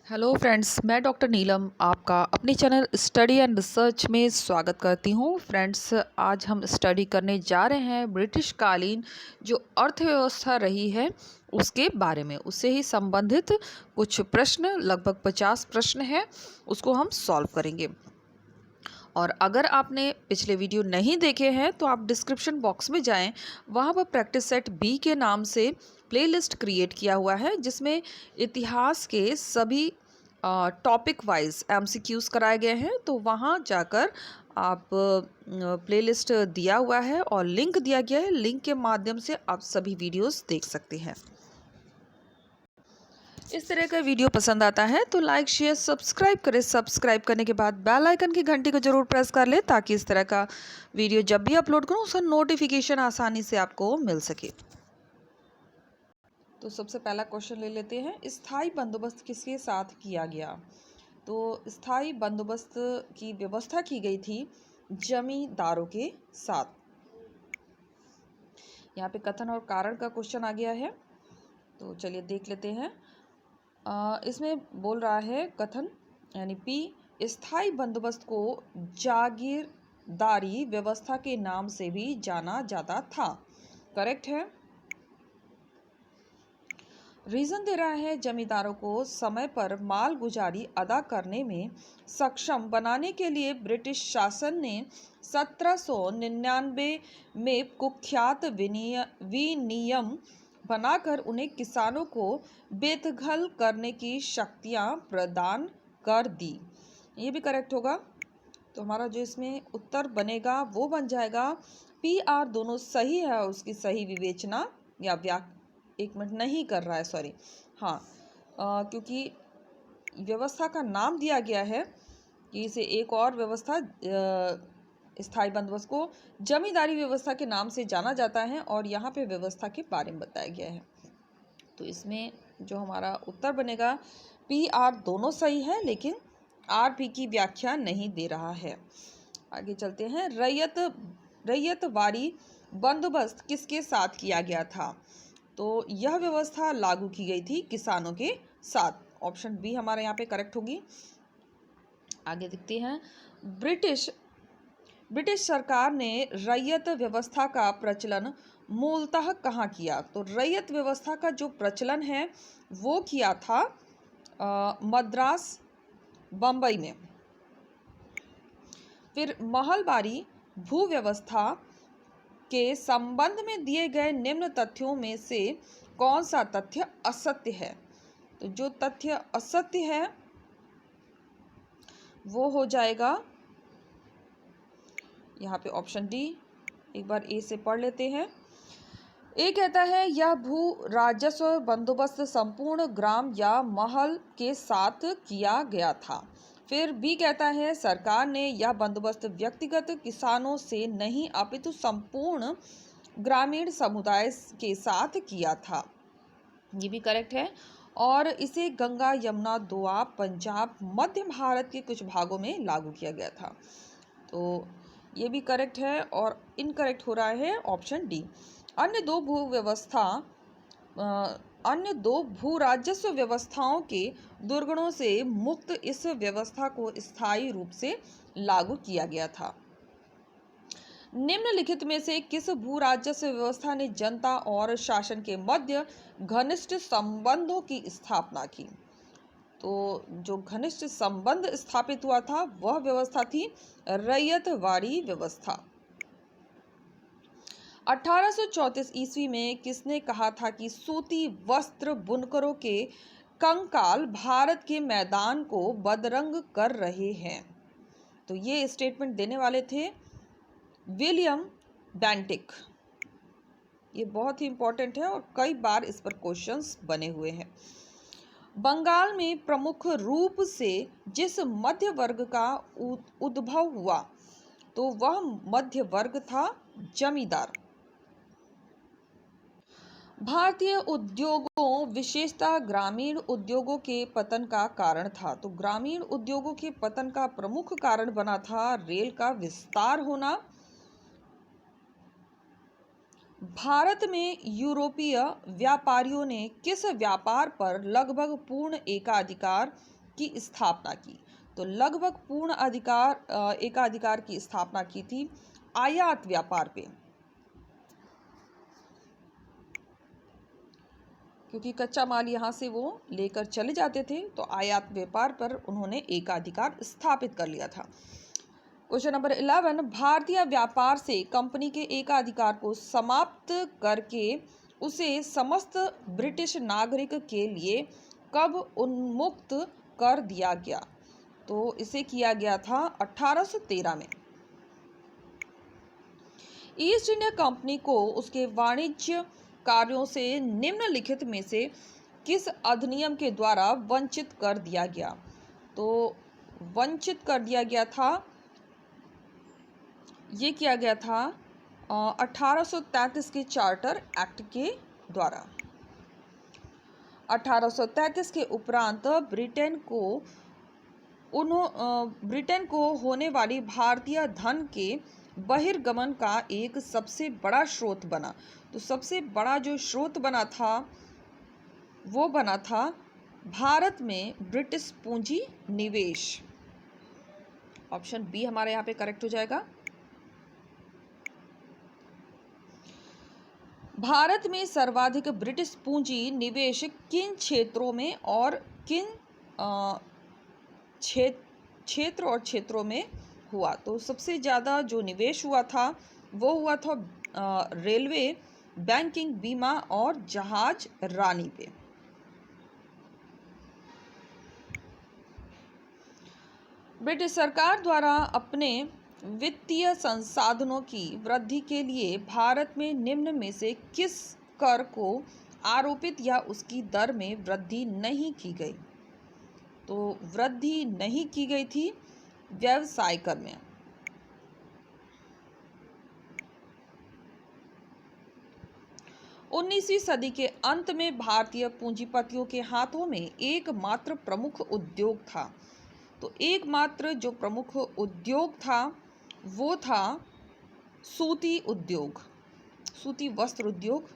Hello friends, मैं doctor नीलम आपका अपने चैनल स्टडी एंड रिसर्च में स्वागत करती हूँ। फ्रेंड्स, आज हम स्टडी करने जा रहे हैं ब्रिटिश कालीन जो अर्थव्यवस्था रही है उसके बारे में। उससे ही संबंधित कुछ प्रश्न, लगभग 50 प्रश्न हैं, उसको हम सॉल्व करेंगे। और अगर आपने पिछले वीडियो नहीं देखे हैं तो आप डिस्क्रिप्शन बॉक्स में जाएं, वहाँ पर प्रैक्टिस सेट बी के नाम से प्लेलिस्ट क्रिएट किया हुआ है जिसमें इतिहास के सभी टॉपिक वाइज एमसीक्यूज कराए गए हैं। तो वहाँ जाकर आप प्लेलिस्ट दिया हुआ है और लिंक दिया गया है, लिंक के माध्यम से आप सभी वीडियोस देख सकते हैं। इस तरह का वीडियो पसंद आता है तो लाइक शेयर सब्सक्राइब करें। सब्सक्राइब करने के बाद बेल आइकन की घंटी को जरूर प्रेस कर लें ताकि इस तरह का वीडियो जब भी अपलोड करूं उसका नोटिफिकेशन आसानी से आपको मिल सके। तो सबसे पहला क्वेश्चन ले लेते हैं, स्थायी बंदोबस्त किसके साथ किया गया? तो स्थायी बंदोबस्त की व्यवस्था की गई थी जमींदारों के साथ। यहाँ पे कथन और कारण का क्वेश्चन आ गया है, तो चलिए देख लेते हैं। इसमें बोल रहा है कथन यानी पी, स्थायी बंदोबस्त को जागीरदारी व्यवस्था के नाम से भी जाना जाता था। करेक्ट है। रीजन दे रहा है जमींदारों को समय पर माल गुजारी अदा करने में सक्षम बनाने के लिए ब्रिटिश शासन ने 1799 में कुख्यात विनियम बनाकर उन्हें किसानों को बेदखल करने की शक्तियां प्रदान कर दी। ये भी करेक्ट होगा। तो हमारा जो इसमें उत्तर बनेगा वो बन जाएगा पी आर। दोनों सही है और उसकी सही विवेचना या एक मिनट नहीं कर रहा है, सॉरी। हाँ, क्योंकि व्यवस्था का नाम दिया गया है कि इसे एक और व्यवस्था स्थायी बंदोबस्त को जमींदारी व्यवस्था के नाम से जाना जाता है और यहाँ पे व्यवस्था के बारे में बताया गया है। तो इसमें जो हमारा उत्तर बनेगा पी आर दोनों सही है, लेकिन आर पी की व्याख्या नहीं दे रहा है। आगे चलते हैं। रैयतवारी बंदोबस्त किसके साथ किया गया था? तो यह व्यवस्था लागू की गई थी किसानों के साथ। ऑप्शन बी हमारे यहाँ पे करेक्ट होगी। आगे देखते हैं। ब्रिटिश सरकार ने रैयत व्यवस्था का प्रचलन मूलतः कहाँ किया? तो रैयत व्यवस्था का जो प्रचलन है वो किया था मद्रास, बम्बई में। फिर महलबारी भू व्यवस्था के संबंध में दिए गए निम्न तथ्यों में से कौन सा तथ्य असत्य है? तो जो तथ्य असत्य है वो हो जाएगा यहाँ पे ऑप्शन डी। एक बार ए से पढ़ लेते हैं। ए कहता है यह भू राजस्व बंदोबस्त संपूर्ण ग्राम या महल के साथ किया गया था। फिर बी कहता है सरकार ने यह बंदोबस्त व्यक्तिगत किसानों से नहीं अपितु संपूर्ण ग्रामीण समुदाय के साथ किया था। ये भी करेक्ट है। और इसे गंगा, यमुना, दोआब, पंजाब, मध्य भारत के कुछ भागों में लागू किया गया था। तो ये भी करेक्ट है और इनकरेक्ट हो रहा है ऑप्शन डी। अन्य दो भू राजस्व व्यवस्थाओं के दुर्गुणों से मुक्त इस व्यवस्था को स्थायी रूप से लागू किया गया था। निम्नलिखित में से किस भू राजस्व व्यवस्था ने जनता और शासन के मध्य घनिष्ठ संबंधों की स्थापना की? तो जो घनिष्ठ संबंध स्थापित हुआ था वह व्यवस्था थी रैयतवाड़ी व्यवस्था। 1834 ईस्वी में किसने कहा था कि सूती वस्त्र बुनकरों के कंकाल भारत के मैदान को बदरंग कर रहे हैं? तो ये स्टेटमेंट देने वाले थे विलियम बेंटिक। ये बहुत ही इंपॉर्टेंट है और कई बार इस पर क्वेश्चंस बने हुए हैं। बंगाल में प्रमुख रूप से जिस मध्य वर्ग का उद्भव हुआ तो वह मध्य वर्ग था जमींदार। भारतीय उद्योगों, विशेषतः ग्रामीण उद्योगों के पतन का कारण था। तो ग्रामीण उद्योगों के पतन का प्रमुख कारण बना था रेल का विस्तार होना। भारत में यूरोपीय व्यापारियों ने किस व्यापार पर लगभग पूर्ण एकाधिकार की स्थापना की? तो लगभग पूर्ण अधिकार एकाधिकार की स्थापना की थी आयात व्यापार पे, क्योंकि कच्चा माल यहाँ से वो लेकर चले जाते थे, तो आयात व्यापार पर उन्होंने एकाधिकार स्थापित कर लिया था। क्वेश्चन नंबर 11, भारतीय व्यापार से कंपनी के एकाधिकार को समाप्त करके उसे समस्त ब्रिटिश नागरिक के लिए कब उन्मुक्त कर दिया गया? तो इसे किया गया था 1813 में। ईस्ट इंडिया कंपनी को उसके वाणिज्य कार्यों से निम्नलिखित में से किस अधिनियम के द्वारा वंचित कर दिया गया? तो वंचित कर दिया गया था, ये किया गया था 1833 के चार्टर एक्ट के द्वारा। 1833 के उपरांत ब्रिटेन को होने वाली भारतीय धन के बहिर्गमन का एक सबसे बड़ा स्रोत बना। तो सबसे बड़ा जो स्रोत बना था वो बना था भारत में ब्रिटिश पूंजी निवेश। ऑप्शन बी हमारे यहाँ पे करेक्ट हो जाएगा। भारत में सर्वाधिक ब्रिटिश पूंजी निवेश किन क्षेत्रों में और किन क्षेत्रों में हुआ? तो सबसे ज़्यादा जो निवेश हुआ था वो हुआ था रेलवे, बैंकिंग, बीमा और जहाज रानी पे। ब्रिटिश सरकार द्वारा अपने वित्तीय संसाधनों की वृद्धि के लिए भारत में निम्न में से किस कर को आरोपित या उसकी दर में वृद्धि नहीं की गई? तो वृद्धि नहीं की गई थी व्यवसाय कर में। उन्नीसवीं सदी के अंत में भारतीय पूंजीपतियों के हाथों में एकमात्र प्रमुख उद्योग था। तो एकमात्र जो प्रमुख उद्योग था वो था सूती उद्योग, सूती वस्त्र उद्योग।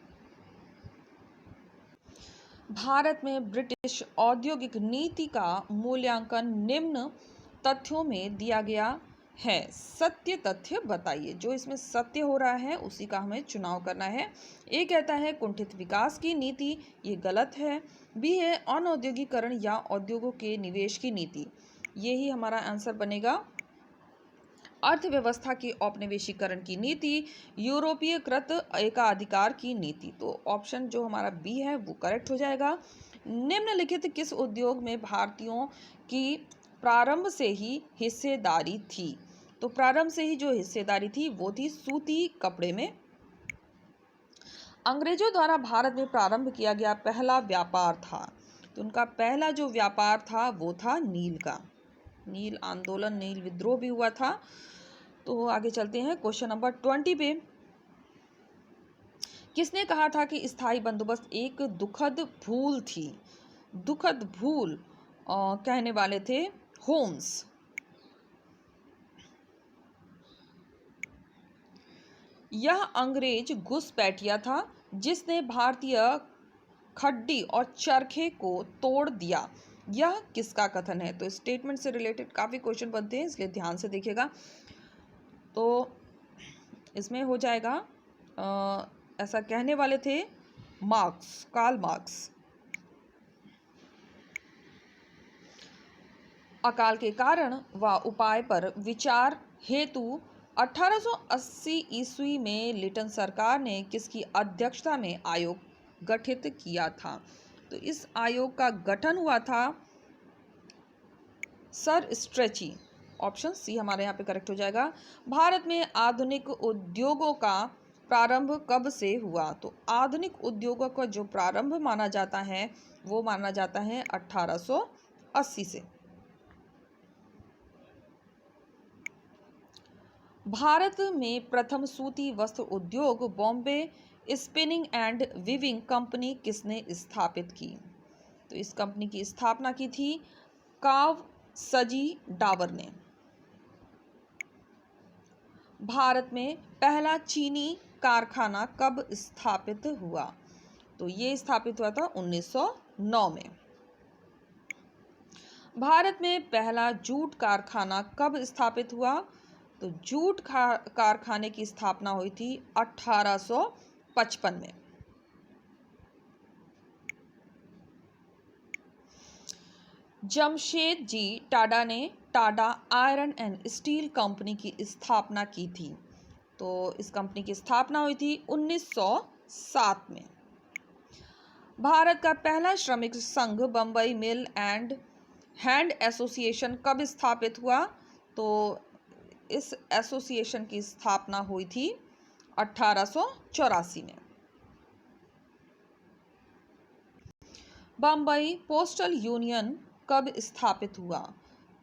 भारत में ब्रिटिश औद्योगिक नीति का मूल्यांकन निम्न तथ्यों में दिया गया है। सत्य तथ्य बताइए। जो इसमें सत्य हो रहा है उसी का हमें चुनाव करना है। ए कहता है कुंठित विकास की नीति, ये गलत है। बी है अनौद्योगिकरण या उद्योगों के निवेश की नीति, यही हमारा आंसर बनेगा। अर्थव्यवस्था के औपनिवेशीकरण की नीति, यूरोपीयकृत एकाधिकार की नीति। तो ऑप्शन जो हमारा बी है वो करेक्ट हो जाएगा। निम्नलिखित किस उद्योग में भारतीयों की प्रारंभ से ही हिस्सेदारी थी? तो प्रारंभ से ही जो हिस्सेदारी थी वो थी सूती कपड़े में। अंग्रेजों द्वारा भारत में प्रारंभ किया गया पहला व्यापार था, तो उनका पहला जो व्यापार था वो था नील का। नील आंदोलन, नील विद्रोह भी हुआ था। तो आगे चलते हैं क्वेश्चन नंबर 20 पे। किसने कहा था कि स्थायी बंदोबस्त एक दुखद भूल थी? दुखद भूल कहने वाले थे होम्स। यह अंग्रेज घुसपैठिया था जिसने भारतीय खड्डी और चरखे को तोड़ दिया। यह किसका कथन है? तो स्टेटमेंट से रिलेटेड काफ़ी क्वेश्चन बनते हैं, इसलिए ध्यान से देखिएगा। तो इसमें हो जाएगा ऐसा कहने वाले थे मार्क्स, कार्ल मार्क्स। अकाल के कारण व उपाय पर विचार हेतु 1880 ईस्वी में लिटन सरकार ने किसकी अध्यक्षता में आयोग गठित किया था? तो इस आयोग का गठन हुआ था सर स्ट्रेची। ऑप्शन सी हमारे यहाँ पे करेक्ट हो जाएगा। भारत में आधुनिक उद्योगों का प्रारंभ कब से हुआ? तो आधुनिक उद्योगों का जो प्रारंभ माना जाता है वो माना जाता है 1880 से। भारत में प्रथम सूती वस्त्र उद्योग Bombay spinning and weaving company किसने स्थापित की? तो इस कंपनी की स्थापना की थी काव सजी डावर ने। भारत में पहला चीनी कारखाना कब स्थापित हुआ? तो ये स्थापित हुआ था 1909 में। भारत में पहला जूट कारखाना कब स्थापित हुआ? तो जूट कारखाने की स्थापना हुई थी 1855 में। जमशेद जी टाडा ने Tada iron and steel company की स्थापना की थी। तो इस कंपनी की स्थापना हुई थी 1907 में। भारत का पहला श्रमिक संघ बम्बई मिल एंड हैंड एसोसिएशन कब स्थापित हुआ? तो इस एसोसिएशन की स्थापना हुई थी 1884 में। बम्बई पोस्टल यूनियन कब स्थापित हुआ?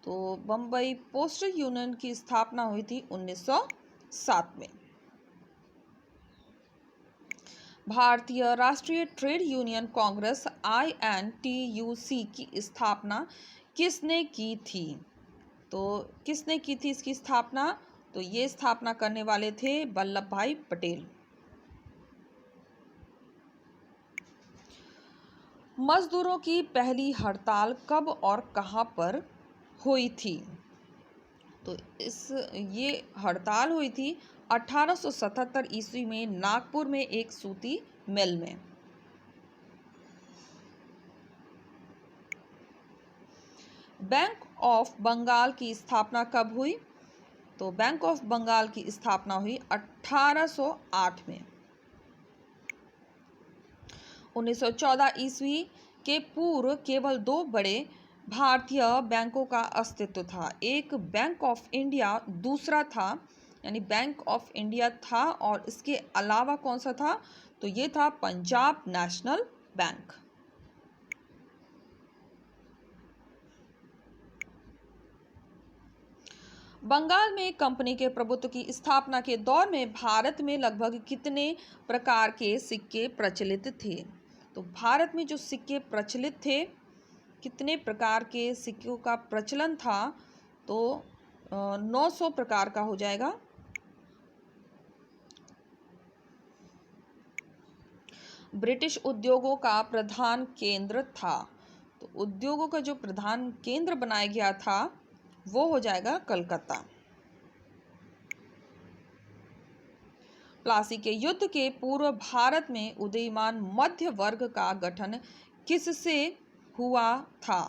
तो बम्बई पोस्टल यूनियन की स्थापना हुई थी 1907 में। भारतीय राष्ट्रीय ट्रेड यूनियन कांग्रेस INTUC की स्थापना किसने की थी? तो किसने की थी इसकी स्थापना? तो ये स्थापना करने वाले थे वल्लभ भाई पटेल। मजदूरों की पहली हड़ताल कब और कहां पर हुई थी? तो ये हड़ताल हुई थी 1877 ईस्वी में नागपुर में एक सूती मिल में। बैंक ऑफ बंगाल की स्थापना कब हुई? तो बैंक ऑफ बंगाल की स्थापना हुई 1808 में। 1914 ईस्वी के पूर्व केवल 2 बड़े भारतीय बैंकों का अस्तित्व था। एक बैंक ऑफ इंडिया दूसरा था, यानी बैंक ऑफ इंडिया था, और इसके अलावा कौन सा था? तो ये था पंजाब नेशनल बैंक। बंगाल में कंपनी के प्रभुत्व की स्थापना के दौर में भारत में लगभग कितने प्रकार के सिक्के प्रचलित थे? तो भारत में जो सिक्के प्रचलित थे, कितने प्रकार के सिक्कों का प्रचलन था? तो 900 प्रकार का हो जाएगा। ब्रिटिश उद्योगों का प्रधान केंद्र था। तो उद्योगों का जो प्रधान केंद्र बनाया गया था वो हो जाएगा कलकत्ता। प्लासी के युद्ध के पूर्व भारत में उदीयमान मध्य वर्ग का गठन किससे हुआ था?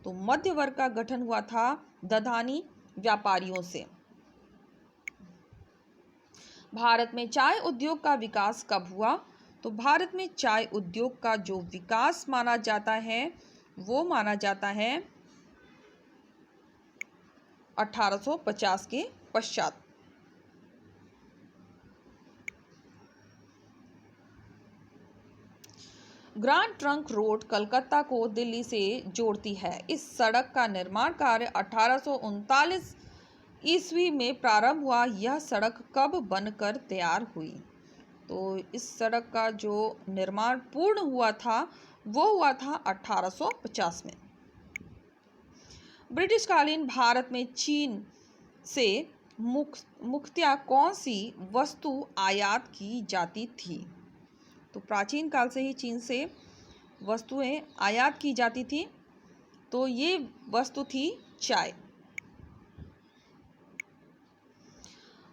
तो मध्य वर्ग का गठन हुआ था दधानी व्यापारियों से। भारत में चाय उद्योग का विकास कब हुआ? तो भारत में चाय उद्योग का जो विकास माना जाता है वो माना जाता है 1850 के पश्चात। ग्रैंड ट्रंक रोड कलकत्ता को दिल्ली से जोड़ती है। इस सड़क का निर्माण कार्य 1839 ईस्वी में प्रारंभ हुआ। यह सड़क कब बनकर तैयार हुई? तो इस सड़क का जो निर्माण पूर्ण हुआ था वो हुआ था 1850 में। ब्रिटिशकालीन भारत में चीन से मुख्यतः कौन सी वस्तु आयात की जाती थी? तो प्राचीन काल से ही चीन से वस्तुएं आयात की जाती थी। तो ये वस्तु थी चाय।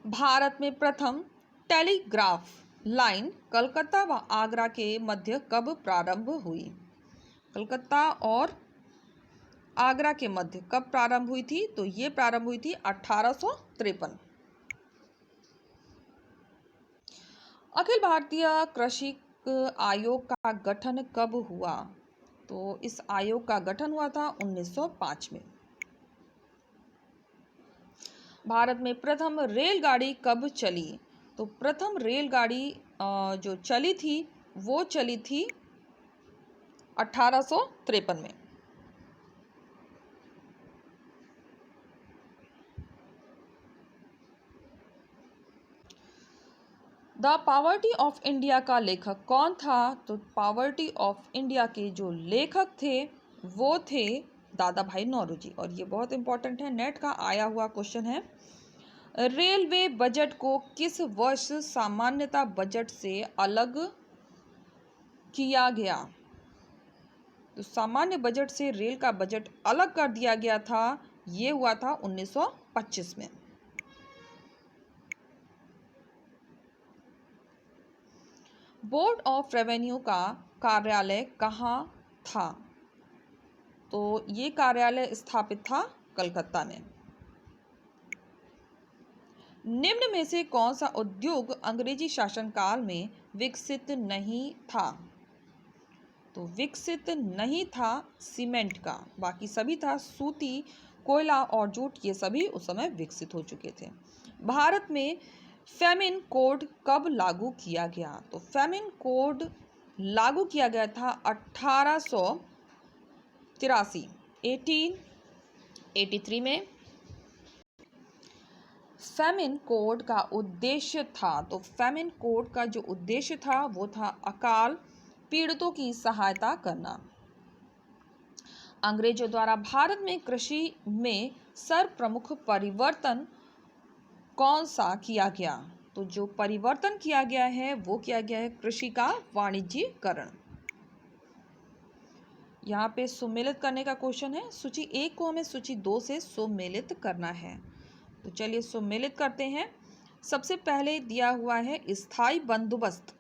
भारत में प्रथम टेलीग्राफ लाइन कलकत्ता व आगरा के मध्य कब प्रारंभ हुई? कलकत्ता और आगरा के मध्य कब प्रारंभ हुई थी? तो ये प्रारंभ हुई थी 1853। अखिल भारतीय कृषि आयोग का गठन कब हुआ? तो इस आयोग का गठन हुआ था 1905 में। भारत में प्रथम रेलगाड़ी कब चली? तो प्रथम रेलगाड़ी जो चली थी वो चली थी 1853 में। द पॉवर्टी ऑफ इंडिया का लेखक कौन था? तो पॉवर्टी ऑफ इंडिया के जो लेखक थे वो थे दादा भाई नौरोजी। और ये बहुत इंपॉर्टेंट है, नेट का आया हुआ क्वेश्चन है। रेलवे बजट को किस वर्ष सामान्यतः बजट से अलग किया गया? तो सामान्य बजट से रेल का बजट अलग कर दिया गया था, ये हुआ था 1925 में। बोर्ड ऑफ रेवेन्यू का कार्यालय कहाँ था? तो ये कार्यालय स्थापित था कलकत्ता में। निम्न में से कौन सा उद्योग अंग्रेजी शासनकाल में विकसित नहीं था? तो विकसित नहीं था सीमेंट का, बाकी सभी था सूती, कोयला और जूट, ये सभी उस समय विकसित हो चुके थे। भारत में फेमिन कोड कब लागू किया गया? तो फेमिन कोड लागू किया गया था 1883 में। फेमिन कोड का उद्देश्य था, तो फेमिन कोड का जो उद्देश्य था वो था अकाल पीड़ितों की सहायता करना। अंग्रेजों द्वारा भारत में कृषि में सर्वप्रमुख परिवर्तन कौन सा किया गया? तो जो परिवर्तन किया गया है वो किया गया है कृषि का वाणिज्यीकरण। यहाँ पे सुमेलित करने का क्वेश्चन है। सूची 1 को हमें सूची 2 से सुमेलित करना है, तो चलिए सुमेलित करते हैं। सबसे पहले दिया हुआ है स्थायी बंदोबस्त,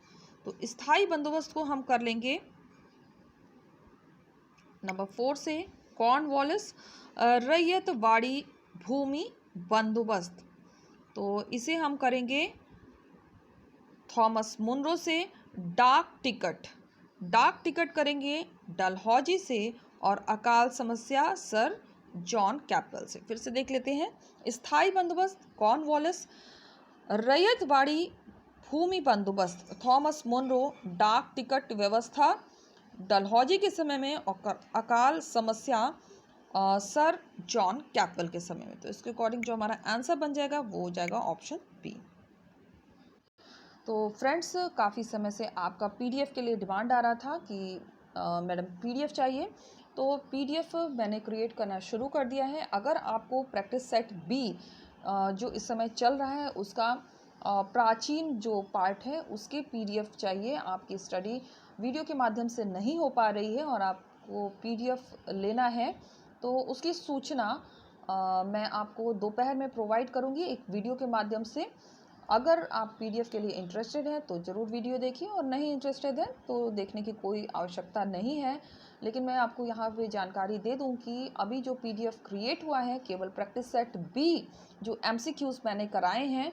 तो स्थायी बंदोबस्त को हम कर लेंगे नंबर 4 से। कॉर्नवालिस रैयतवाड़ी भूमि बंदोबस्त, तो इसे हम करेंगे थॉमस मुनरो से। डाक टिकट करेंगे डलहौजी से। और अकाल समस्या सर जॉन कैम्पबेल से। फिर से देख लेते हैं। स्थायी बंदोबस्त कॉर्नवालिस, रैयतवाड़ी भूमि बंदोबस्त थॉमस मुनरो, डाक टिकट व्यवस्था डलहौजी के समय में, और अकाल समस्या सर जॉन कैम्पबेल के समय में। तो इसके अकॉर्डिंग जो हमारा आंसर बन जाएगा वो हो जाएगा ऑप्शन बी। तो फ्रेंड्स, काफ़ी समय से आपका पीडीएफ के लिए डिमांड आ रहा था कि मैडम पीडीएफ चाहिए, तो पीडीएफ मैंने क्रिएट करना शुरू कर दिया है। अगर आपको प्रैक्टिस सेट बी जो इस समय चल रहा है उसका प्राचीन जो पार्ट है उसके पीडीएफ चाहिए, आपकी स्टडी वीडियो के माध्यम से नहीं हो पा रही है और आपको पीडीएफ लेना है, तो उसकी सूचना मैं आपको दोपहर में प्रोवाइड करूँगी एक वीडियो के माध्यम से। अगर आप पीडीएफ के लिए इंटरेस्टेड हैं तो ज़रूर वीडियो देखिए, और नहीं इंटरेस्टेड है तो देखने की कोई आवश्यकता नहीं है। लेकिन मैं आपको यहाँ पे जानकारी दे दूँ कि अभी जो पीडीएफ क्रिएट हुआ है केवल प्रैक्टिस सेट बी जो एमसीक्यूज़ मैंने कराए हैं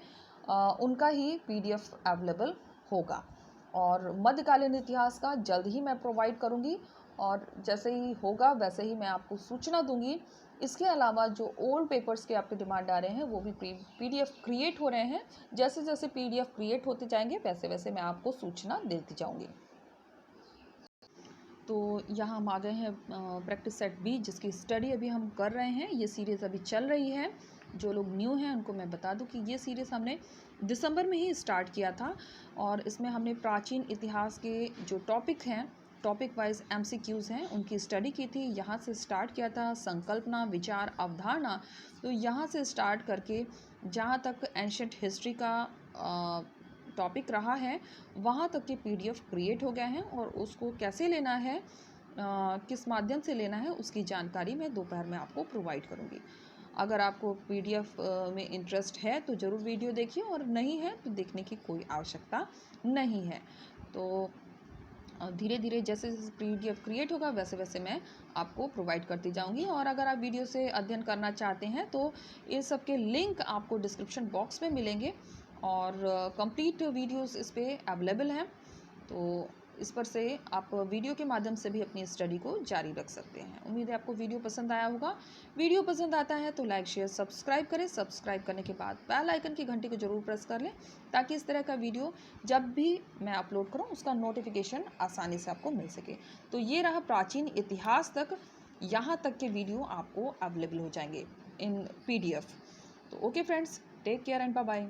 उनका ही पीडीएफ अवेलेबल होगा, और मध्यकालीन इतिहास का जल्द ही मैं प्रोवाइड करूँगी, और जैसे ही होगा वैसे ही मैं आपको सूचना दूँगी। इसके अलावा जो ओल्ड पेपर्स के आपके डिमांड आ रहे हैं वो भी पीडीएफ क्रिएट हो रहे हैं। जैसे जैसे पीडीएफ क्रिएट होते जाएंगे वैसे वैसे मैं आपको सूचना देती जाऊंगी। तो यहाँ हम आ गए हैं प्रैक्टिस सेट बी जिसकी स्टडी अभी हम कर रहे हैं। ये सीरीज़ अभी चल रही है। जो लोग न्यू हैं उनको मैं बता दूं कि ये सीरीज़ हमने दिसंबर में ही स्टार्ट किया था, और इसमें हमने प्राचीन इतिहास के जो टॉपिक हैं, टॉपिक वाइज एमसीक्यूज़ हैं, उनकी स्टडी की थी। यहाँ से स्टार्ट किया था संकल्पना, विचार, अवधारणा। तो यहाँ से स्टार्ट करके जहाँ तक एंशंट हिस्ट्री का टॉपिक रहा है वहाँ तक के पीडीएफ क्रिएट हो गए हैं, और उसको कैसे लेना है, किस माध्यम से लेना है, उसकी जानकारी मैं दोपहर में आपको प्रोवाइड करूँगी। अगर आपको पीडीएफ में इंटरेस्ट है तो ज़रूर वीडियो देखिए, और नहीं है तो देखने की कोई आवश्यकता नहीं है। तो धीरे धीरे जैसे जैसे पीडीएफ क्रिएट होगा वैसे वैसे मैं आपको प्रोवाइड करती जाऊंगी। और अगर आप वीडियो से अध्ययन करना चाहते हैं तो इन सब के लिंक आपको डिस्क्रिप्शन बॉक्स में मिलेंगे, और कंप्लीट वीडियोस इस पे अवेलेबल हैं। तो इस पर से आप वीडियो के माध्यम से भी अपनी स्टडी को जारी रख सकते हैं। उम्मीद है आपको वीडियो पसंद आया होगा। वीडियो पसंद आता है तो लाइक, शेयर, सब्सक्राइब करें। सब्सक्राइब करने के बाद बेल आइकन की घंटी को जरूर प्रेस कर लें, ताकि इस तरह का वीडियो जब भी मैं अपलोड करूं उसका नोटिफिकेशन आसानी से आपको मिल सके। तो ये रहा प्राचीन इतिहास तक, यहाँ तक के वीडियो आपको अवेलेबल हो जाएंगे इन पीडीएफ। तो okay friends, take care and bye bye.